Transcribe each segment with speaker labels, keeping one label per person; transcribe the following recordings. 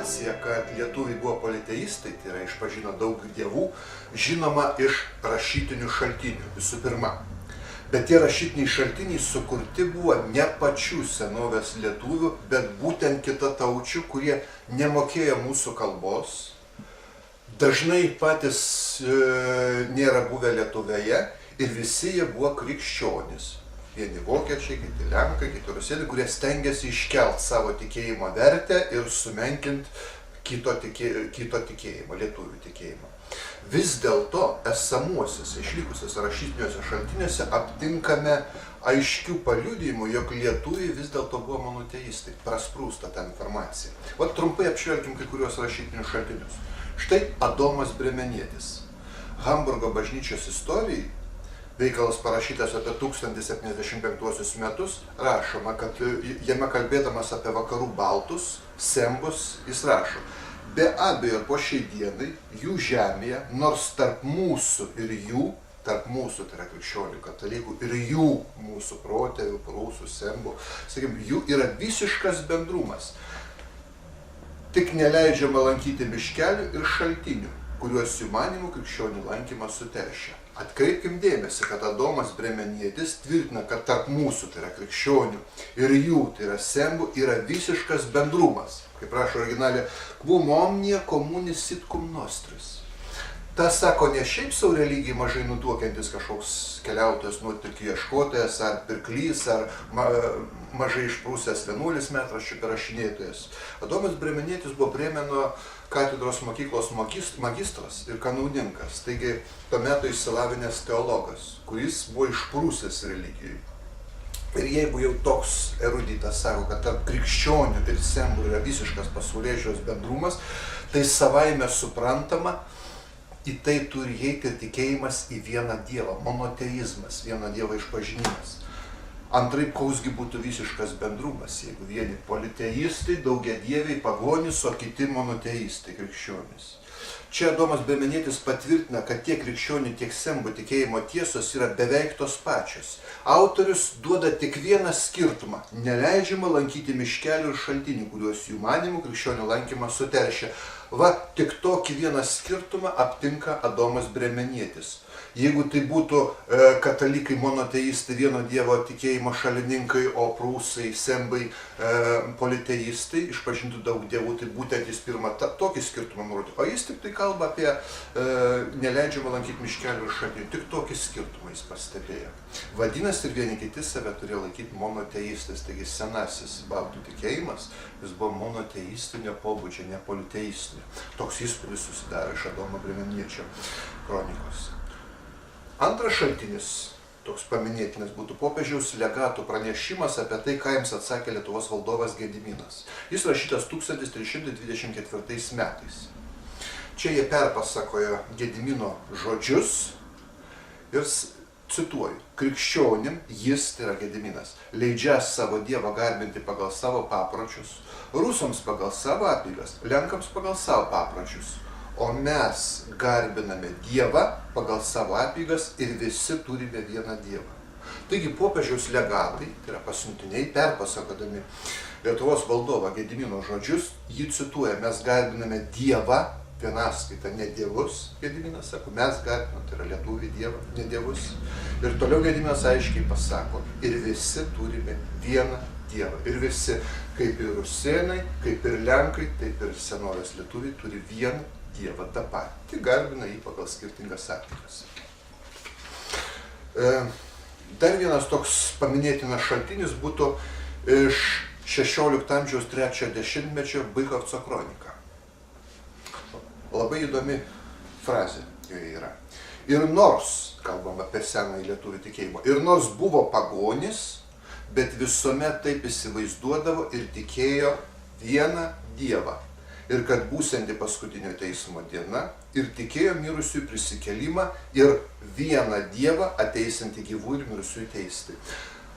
Speaker 1: informacija, kad lietuviai buvo politeistai, tai yra išpažino daug dievų, žinoma iš rašytinių šaltinių visų pirma. Bet tie rašytiniai šaltiniai sukurti buvo ne pačių senovės lietuvių, bet būtent kitataučių, kurie nemokėjo mūsų kalbos, dažnai patys nėra buvę Lietuvoje ir visi jie buvo krikščionys. Vieni vokiečiai, kiti lenkai, kiti rusėnai, kurie stengiasi iškelt savo tikėjimo vertę ir sumenkint kito tikėjimo, lietuvių tikėjimo. Vis dėlto esamuosiuose išlikusiuose rašytiniuose šaltiniuose aptinkame aiškių paliudijimų, jog lietuviai vis dėlto buvo monoteistai. Prasprūsta ta informacija. O trumpai apžvelkim kai kuriuos rašytinius šaltinius. Štai Adomas Bremenietis. Hamburgo bažnyčios istorijai, veikalas parašytas apie 1075 metus, rašoma, kad jame kalbėdamas apie vakarų baltus, sembus, jis rašo: be abejo, po šiai dienai jų žemėje, nors tarp mūsų ir jų, tarp mūsų, tai yra krikščionių katalikų, ir jų, mūsų protėvių, prūsų, sembų, sakykim, jų yra visiškas bendrumas. Tik neleidžiama lankyti miškelių ir šaltinių, kuriuos jų manymų krikščionių lankymas suteršia. Atkreipkim dėmesį, kad Adomas Bremenietis tvirtina, kad tarp mūsų, tai yra krikščionių, ir jų, tai yra sembų, yra visiškas bendrumas. Kaip rašo originalė, quum omnia communis sit cum nostris. Tas sako ne šiaip sau religijai mažai nutuokiantis kažkoks keliautojas, nuotykių ieškotojas, ar pirklys, ar mažai išprūsęs vienuolis metraščių perrašinėtojas. Adomas Bremenietis buvo Brėmeno katedros mokyklos magistras ir kanauninkas, taigi tuo metu išsilavinęs teologas, kuris buvo išprūsęs religijai. Ir jeigu jau toks eruditas sako, kad tarp krikščionių ir sembų yra visiškas pasaulėžiūros bendrumas, tai savaime suprantama, į tai turi įeiti tikėjimas į vieną dievą, monoteizmas, vieno dievo išpažinimas. Antraip, kausgi būtų visiškas bendrumas, jeigu vieni politeistai, daugiadieviai, pagonys, o kiti monoteistai, krikščionys. Čia Adomas Bremenietis patvirtina, kad tiek krikščionių, tiek sembų tikėjimo tiesos yra beveik tos pačios. Autorius duoda tik vieną skirtumą – neleidžiama lankyti miškelių ir šaltinių, kuriuos jų manymų krikščionių lankymas suteršia. Va, tik tokį vieną skirtumą aptinka Adomas Bremenietis. Jeigu tai būtų katalikai, monoteistai, vieno dievo tikėjimo šalininkai, o prūsai, sembai, politeistai, išpažintų daug dievų, tai būtent jis pirmą tokį skirtumą nurodė. O jis tik tai kalba apie neleidžiamą lankyti miškelių ir šaltinių. Tik tokį skirtumą jis pastebėjo. Vadinasi, ir vieni kiti save turėjo laikyti monoteistais, taigi senasis baltų tikėjimas, jis buvo monoteistinio pobūdžio, ne politeistinio. Toks įspūdis susidarė iš Adomo Bremeniečio kronikos. Antras šaltinis, toks paminėtinas, būtų popiežiaus legatų pranešimas apie tai, ką jiems atsakė Lietuvos valdovas Gediminas. Jis rašytas 1324 metais. Čia jie perpasakojo Gedimino žodžius ir cituoju: krikščionim jis, tai yra Gediminas, leidžias savo dievą garbinti pagal savo papročius, rusams pagal savo apeigas, lenkams pagal savo papročius. O mes garbiname Dievą pagal savo apeigas ir visi turime vieną Dievą. Taigi popiežiaus legatai, tai yra pasiuntiniai, perpasakodami Lietuvos valdovą Gedimino žodžius, jį cituoja: mes garbiname Dievą, vienaskaita, ne dievus, Gediminas sako, mes garbiname, tai yra lietuvių Dievą, ne dievus. Ir toliau Gediminas aiškiai pasako: ir visi turime vieną Dievą. Ir visi, kaip ir rusėnai, kaip ir lenkai, taip ir senovės lietuviai, turi vieną Dievą, tą patį, tik garbina jį pagal skirtingas apeigas. Dar vienas toks paminėtinas šaltinis būtų iš 16 amžiaus 3 dešimtmečio Bychovco kronika. Labai įdomi frazė joje yra. Ir nors, kalbam apie senąjį lietuvių tikėjimą, ir nors buvo pagonis, bet visuomet taip įsivaizduodavo ir tikėjo vieną Dievą. Ir kad būsianti paskutinio teismo diena, ir tikėjo mirusiųjų prisikėlimą ir vieną Dievą ateisiantį gyvų ir mirusiųjų teisti.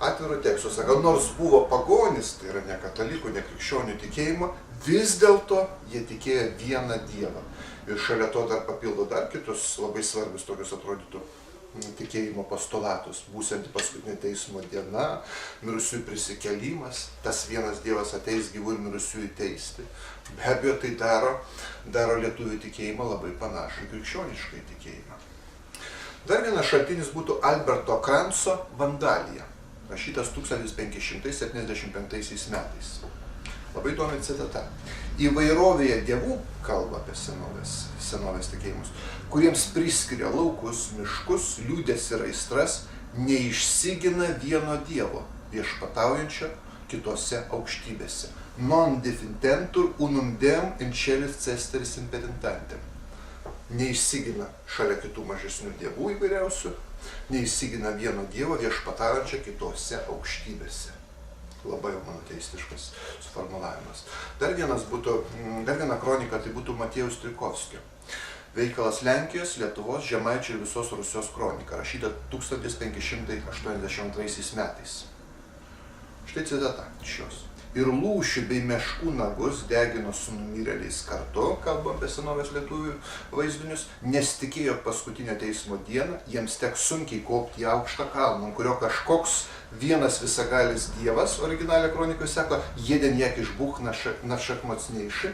Speaker 1: Atviro teksto sako, nors buvo pagonis, tai yra ne katalikų, ne krikščionių tikėjimo, vis dėlto jie tikėjo vieną Dievą. Ir šalia to dar papildo dar kitus labai svarbius tokius atrodytų tikėjimo postulatus. Būsianti paskutinė teismo diena, mirusiųjų prisikėlimas, tas vienas Dievas ateis gyvų ir mirusiųjų teisti. Be abejo, tai daro lietuvių tikėjimą labai panašų į krikščionišką tikėjimą. Dar vienas šaltinis būtų Alberto Kranso Vandalija, rašytas 1575 metais. Labai įdomi citata. Įvairovėje dievų, kalba apie senovės tikėjimus, kuriems priskiria laukus, miškus, liūdesį ir aistras, neišsigina vieno dievo, viešpataujančio kitose aukštybėse. Non defintentur unum deum in celis cesteris imperintantem. Neišsigina šalia kitų mažesnių dievų įvairiausių, neišsigina vieno dievo viešpataujančio kitose aukštybėse. Labai monoteistiškas suformulavimas. Dar viena kronika, tai būtų Matiejaus Strijkovskio. Veikalas Lenkijos, Lietuvos, Žemaičių ir visos Rusijos kronika, rašyta 1582 metais. Štai citata iš jos. Ir lūšių bei meškų nagus degino su numirėliais kartu, kalbam apie senovės lietuvių vaizdinius, nes tikėjo paskutinio teismo dieną, jiems teks sunkiai kopti į aukštą kalną, ant kurio kažkoks vienas visagalis dievas, originalią kroniką sako, jeden jakiš Bůh našak mocnejši,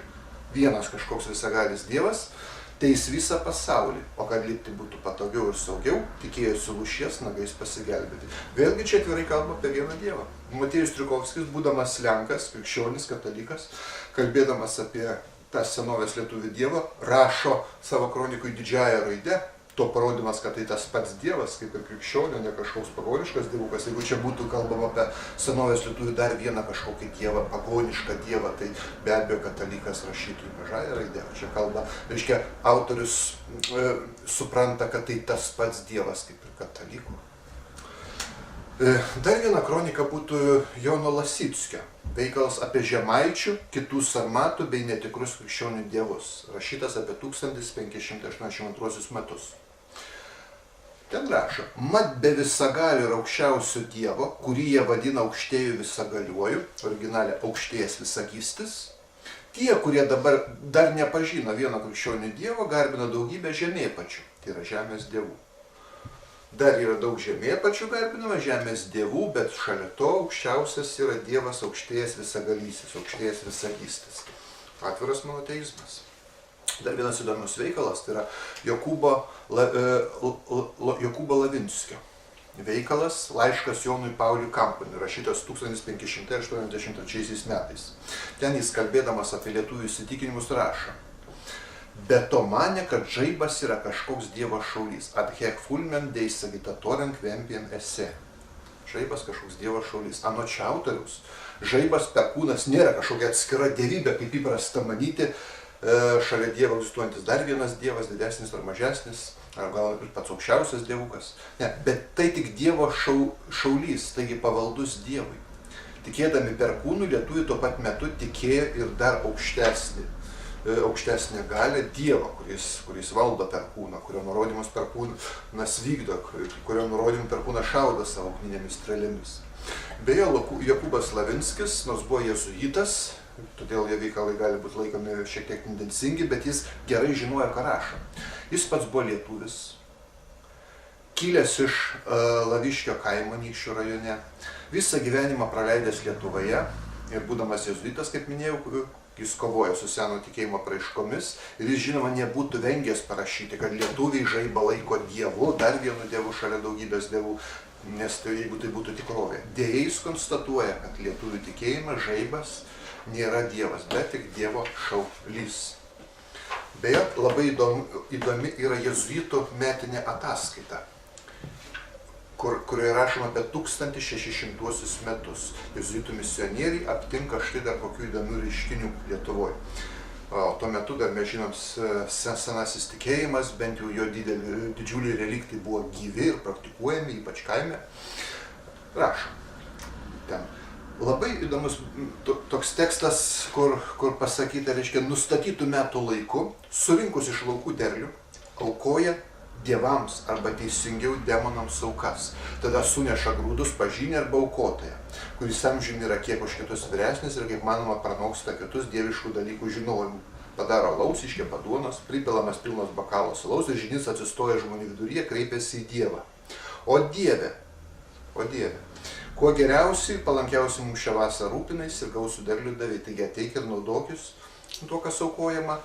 Speaker 1: vienas kažkoks visagalis dievas, teis visą pasaulį, o kad lipti būtų patogiau ir saugiau, tikėjosi lūšies nagais pasigelbėti. Vėlgi čia atvirai kalba apie vieną dievą. Matėjus Strijkovskis, būdamas lenkas, krikščionis, katalikas, kalbėdamas apie tą senovės lietuvių dievą, rašo savo kronikui didžiąją raidę, to parodymas, kad tai tas pats dievas, kaip ir krikščionio, ne kažkoks pagoniškas dievukas. Jeigu čia būtų kalbama apie senovės lietuvių dar vieną kažkokį dievą, pagonišką dievą, tai be abejo katalikas rašytų į mažąją raidę. Čia kalba, reiškia, autorius supranta, kad tai tas pats dievas kaip ir katalikų. Dar viena kronika būtų Jono Lasickio. Veikalas apie žemaičių, kitų sarmatų bei netikrus krikščionių dievus. Rašytas apie 1582 metus. Ten rašo, mat be visagalio ir aukščiausio dievo, kurį jie vadina aukštėjų visagaliuoju, originalė aukštėjas visagystis, tie, kurie dabar dar nepažino vieno krikščionių dievo, garbina daugybę žemėpačių, tai yra žemės dievų. Dar yra daug žemėpačių garbinama, žemės dievų, bet šalia to aukščiausias yra dievas aukštėjas visagalysis, aukštėjas visagystis. Atviras monoteizmas. Dar vienas įdomus veikalas, tai yra Jokūbo Lavinskio veikalas, laiškas Jonui Pauliui Kampaniui, rašytas 1583 metais. Ten jis kalbėdamas apie lietuvių įsitikinimus rašo. Be to manė, kad žaibas yra kažkoks dievo šaulys. Ad hec fulmen deis agitatorem quempiem esse. Žaibas kažkoks dievo šaulys. Anot šio autoriaus, žaibas perkūnas nėra kažkokia atskira dievybė, kaip įprasta manyti, šalia dievo egzistuojantis dar vienas dievas, didesnis ar mažesnis, ar gal ir pats aukščiausias dievukas. Ne, bet tai tik dievo šaulys, taigi pavaldus dievui. Tikėdami perkūnų, lietuviai tuo pat metu tikėjo ir dar aukštesnę galę dievą, kuris valdo perkūną, kurio nurodymus perkūnas vykdo, kurio nurodymų perkūnas šaudo savo ugninėmis strėlėmis. Beje, Jokūbas Lavinskis, nors buvo jėzuitas, todėl jo veikalai gali būti laikomi šiek tiek tendencingi, bet jis gerai žinojo, ką rašo. Jis pats buvo lietuvis, kilęs iš Laviškio kaimo Anykščių rajone, visą gyvenimą praleidęs Lietuvoje ir būdamas jėzuitas, kaip minėjau, jis kovojo su seno tikėjimo apraiškomis ir jis, žinoma, nebūtų vengęs parašyti, kad lietuviai žaibą laiko dievu, dar vienu dievu šalia daugybės dievų, nes tai, jeigu tai būtų tikrovė. Deja, jis konstatuoja, kad lietuvių tikėjimas žaibas nėra dievas, bet tik dievo šaulys. Beje, labai įdomi yra jėzuitų metinė ataskaita, kurioje rašoma apie 1600 metus. Jėzuitų misionieriai aptinka štai dar kokių įdomių reiškinių Lietuvoje. Tuo metu dar mes žinom, senasis tikėjimas, bent jau jo didžiuliai reliktai buvo gyvi ir praktikuojami, ypač kaime. Rašo ten. Labai įdomus toks tekstas, kur pasakyta, reiškia, nustatytų metų laiku, surinkus iš laukų derlių, aukoja dievams arba teisingiau demonams aukas. Tada suneša grūdus pažinę arba aukotoją, kuris amžiumi yra kiek už kitus vyresnis ir kaip manoma pranoksta kitus dieviškų dalykų žinojimų. padaro alaus, iškepa duonos, pripilamas pilnas bakalas alaus ir žynys atsistoja žmonių viduryje, kreipiasi į Dievą. O Dieve, kuo geriausiai, palankiausiai mums šią vasarą rūpinais ir gausų derlių davė, taigi ateik ir naudokis tuo, kas aukojama.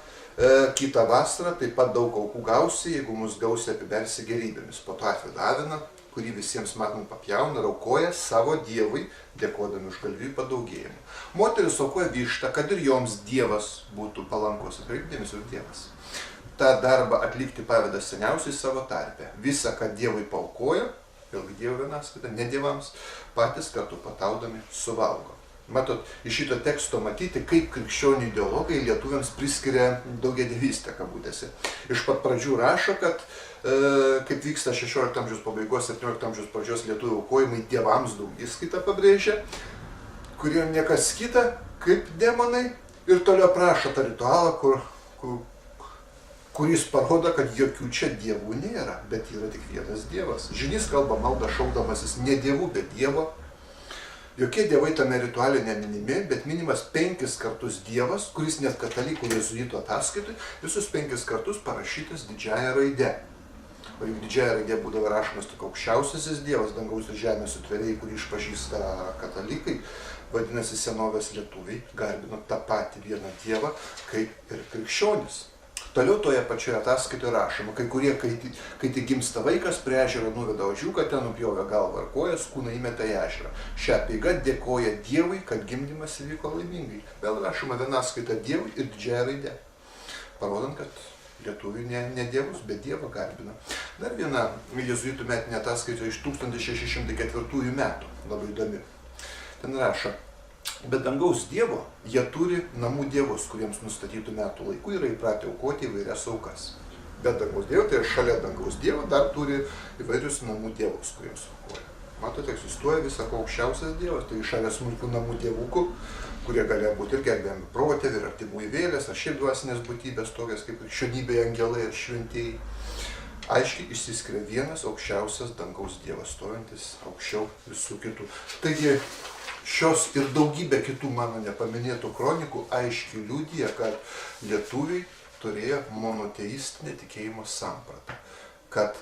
Speaker 1: Kitą vasarą taip pat daug aukų gausi, jeigu mus gausiai apibersi gerybėmis. Po to atveda aviną, kurį visiems matom papjauna ir aukoja savo Dievui, dėkodami už galvijų padaugėjimą. Moteris aukoja vištą, kad ir joms Dievas būtų palankus. Atkreipdėmės ir Dievas. Ta darbą atlikti paveda seniausiai savo tarpe. Visa, kad Dievui paaukoja, vėlgi Dievo vienaskaita, ne dievams, patys kartu pataudami suvalgo. Matot, iš šito teksto matyti, kaip krikščionių ideologai lietuviams priskiria daugiadievystę kabutėse. Iš pat pradžių rašo, kad kaip vyksta 16 amžiaus pabaigos, 17 amžiaus pradžios lietuvių aukojimai dievams daugiskaitą pabrėžia, kurie niekas kita kaip demonai, ir toliau aprašo tą ritualą, kuris parodo, kad jokių čia dievų nėra, bet yra tik vienas dievas. Žynys kalba maldą šaukdamasis ne dievų, bet Dievo. Jokie dievai tame rituale neminimi, bet minimas 5 kartus Dievas, kuris net katalikų jėzuitų ataskaitui visus 5 kartus parašytas didžiąja raide. O juk didžiąja raide būdavo rašomas tik aukščiausiasis Dievas, dangaus ir žemės sutvėrėjai, kurį išpažįsta katalikai. Vadinasi, senovės lietuviai garbino tą patį vieną Dievą, kaip ir krikščionis. Toliau toje pačioje ataskaitoje rašoma, kai kurie, kai tik gimsta vaikas, prie ežero nuveda ožiuką, ten nupjovė galvą ir kojas, kūną įmeta į ežerą. Šią apeigą dėkoja Dievui, kad gimdymas įvyko laimingai. Vėl rašoma vienaskaita Dievui ir didžiąja raide, parodant, kad lietuviai ne dievus, bet Dievą garbina. Dar viena jėzuitų metinė ataskaita iš 1604 metų, labai įdomi. Ten rašo: bet dangaus Dievo jie turi namų dievus, kuriems nustatytų metų laikų yra įpratę aukoti įvairias aukas. Bet dangaus Dievo, tai šalia dangaus Dievo dar turi įvairius namų dievus, kuriems aukoja. Matote, egzistuoja visako aukščiausias Dievas, tai šalia smulkių namų dievukų, kurie galėjo būti ir gerbiami protėviai, ir artimųjų vėlės, ar šiaip dvasinės būtybės, tokias kaip krikščionybėje angelai ir šventieji. Aiškiai išsiskiria vienas aukščiausias dangaus Dievas, stojantis aukščiau visų kitų. Taigi, šios ir daugybė kitų mano nepaminėtų kronikų aiškiai liudija, kad lietuviai turėjo monoteistinę tikėjimo sampratą, kad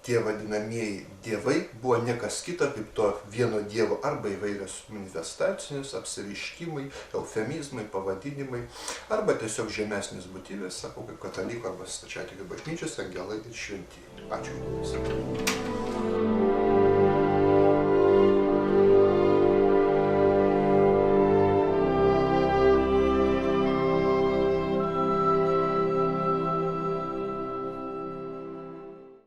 Speaker 1: tie vadinamieji dievai buvo ne kas kita kaip to vieno dievo arba įvairios manifestacijos, apsireiškimai, eufemizmai, pavadinimai, arba tiesiog žemesnės būtybės, sako, kaip katalikų arba stačiatikių bažnyčios angelai ir šventieji. Ačiū.